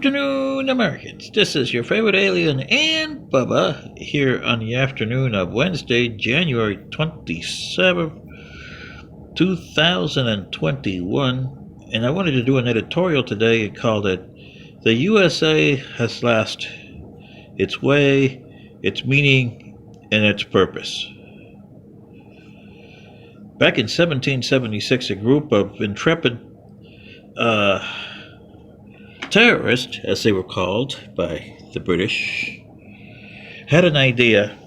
afternoon, Americans. This is your favorite alien and Bubba here on the afternoon of Wednesday, January 27th, 2021. And I wanted to do an editorial today and called it "The USA Has Lost Its Way, Its Meaning, and Its Purpose." Back in 1776, a group of intrepid terrorists, as they were called by the British, had an idea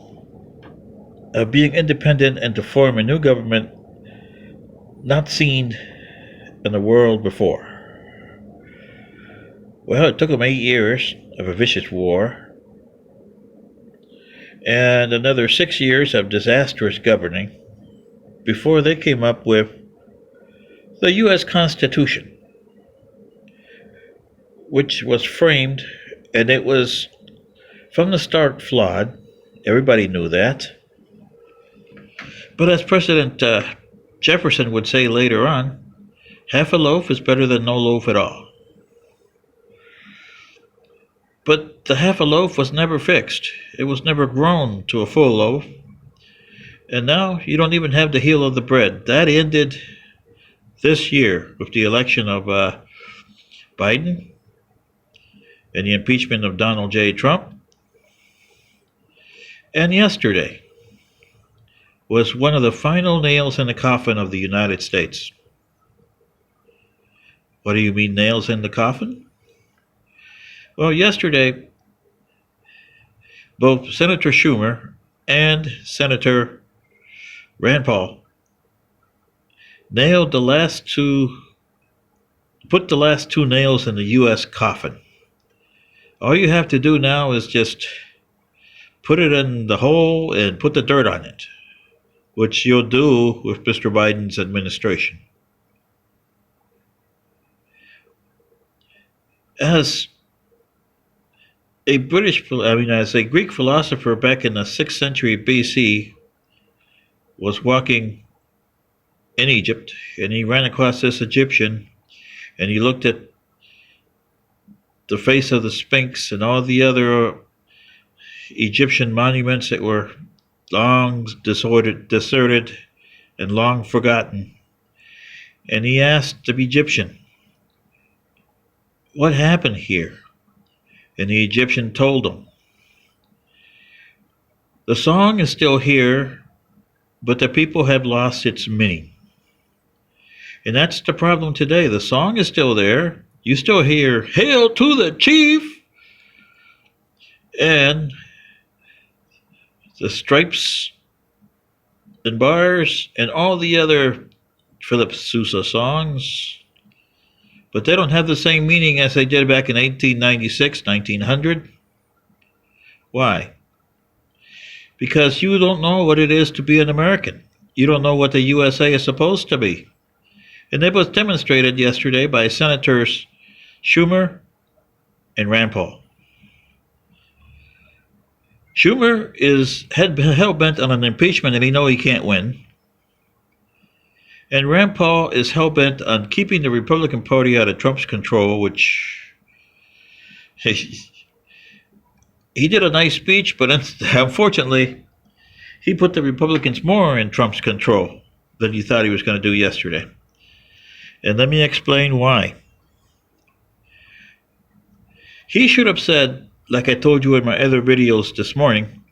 of being independent and to form a new government not seen in the world before. Well, it took them 8 years of a vicious war and another 6 years of disastrous governing before they came up with the U.S. Constitution, which was framed, and it was from the start flawed. Everybody knew that. But as President Jefferson would say later on, half a loaf is better than no loaf at all. But the half a loaf was never fixed. It was never grown to a full loaf. And now you don't even have the heel of the bread. That ended this year with the election of Biden and the impeachment of Donald J. Trump. And yesterday was one of the final nails in the coffin of the United States. What do you mean, nails in the coffin? Well, yesterday, both Senator Schumer and Senator Rand Paul put the last two nails in the U.S. coffin. All you have to do now is just put it in the hole and put the dirt on it, which you'll do with Mr. Biden's administration. As a Greek philosopher back in the 6th century BC was walking in Egypt, and he ran across this Egyptian, and he looked at the face of the Sphinx and all the other Egyptian monuments that were long deserted, and long forgotten. And he asked the Egyptian, "What happened here?" And the Egyptian told him, "The song is still here, but the people have lost its meaning." And that's the problem today. The song is still there. You still hear, "Hail to the chief!" And the stripes and bars and all the other Philip Sousa songs, but they don't have the same meaning as they did back in 1896, 1900. Why? Because you don't know what it is to be an American. You don't know what the USA is supposed to be. And it was demonstrated yesterday by Senators Schumer and Rand Paul. Schumer is hell-bent on an impeachment, and he knows he can't win. And Rand Paul is hell-bent on keeping the Republican Party out of Trump's control, which he did a nice speech, but unfortunately, he put the Republicans more in Trump's control than he thought he was going to do yesterday. And let me explain why. He should have said, like I told you in my other videos this morning,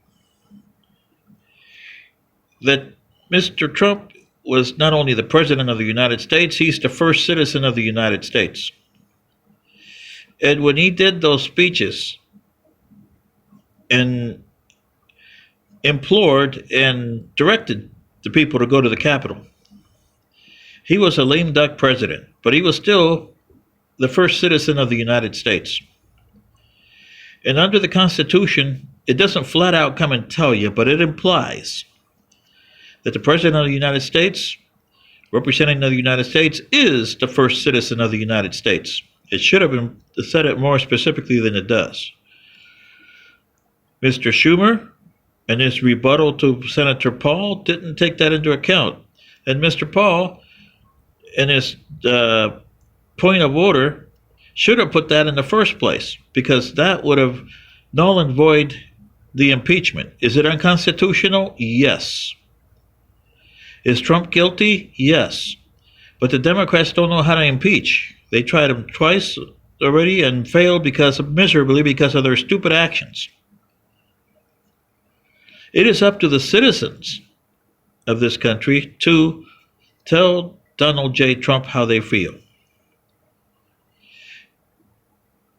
that Mr. Trump was not only the President of the United States, he's the first citizen of the United States. And when he did those speeches and implored and directed the people to go to the Capitol, he was a lame duck president, but he was still the first citizen of the United States. And under the Constitution, it doesn't flat out come and tell you, but it implies that the President of the United States, representing the United States, is the first citizen of the United States. It should have been said it more specifically than it does. Mr. Schumer, in his rebuttal to Senator Paul, didn't take that into account. And Mr. Paul, in his point of order, should have put that in the first place because that would have null and void the impeachment. Is it unconstitutional? Yes. Is Trump guilty? Yes. But the Democrats don't know how to impeach. They tried him twice already and failed miserably because of their stupid actions. It is up to the citizens of this country to tell Donald J. Trump how they feel.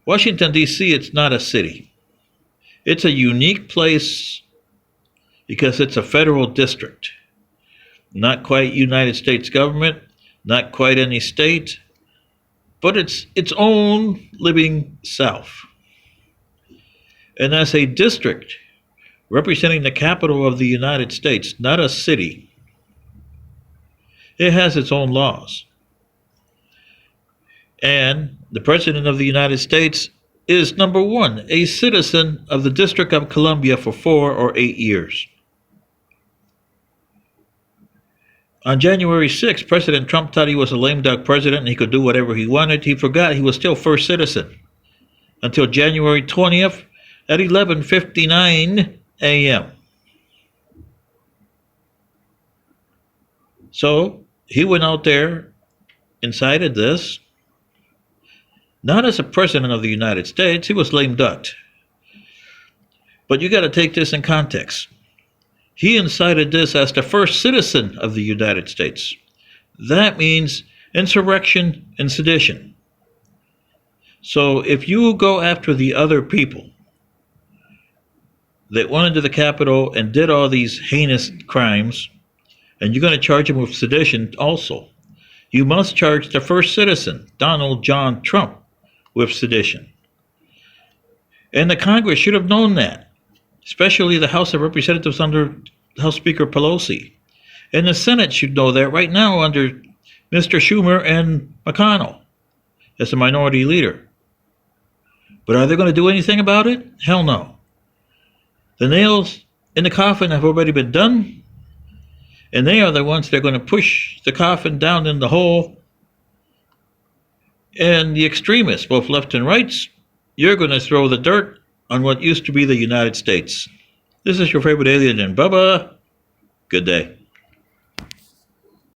Washington, D.C., it's not a city. It's a unique place because it's a federal district. Not quite United States government, not quite any state, but it's its own living self. And as a district representing the capital of the United States, not a city, it has its own laws. And the President of the United States is, number one, a citizen of the District of Columbia for 4 or 8 years. On January 6th, President Trump thought he was a lame duck president and he could do whatever he wanted. He forgot he was still first citizen until January 20th at 11:59 a.m. So he went out there, incited this, not as a president of the United States. He was lame ducked. But you got to take this in context. He incited this as the first citizen of the United States. That means insurrection and sedition. So if you go after the other people that went into the Capitol and did all these heinous crimes, and you're going to charge them with sedition also, you must charge the first citizen, Donald John Trump, with sedition. And the Congress should have known that, especially the House of Representatives under House Speaker Pelosi. And the Senate should know that right now under Mr. Schumer and McConnell as the minority leader. But are they going to do anything about it? Hell no. The nails in the coffin have already been done, and they are the ones that are going to push the coffin down in the hole. And the extremists, both left and rights, you're going to throw the dirt on what used to be the United States. This is your favorite alien, and Bubba. Good day.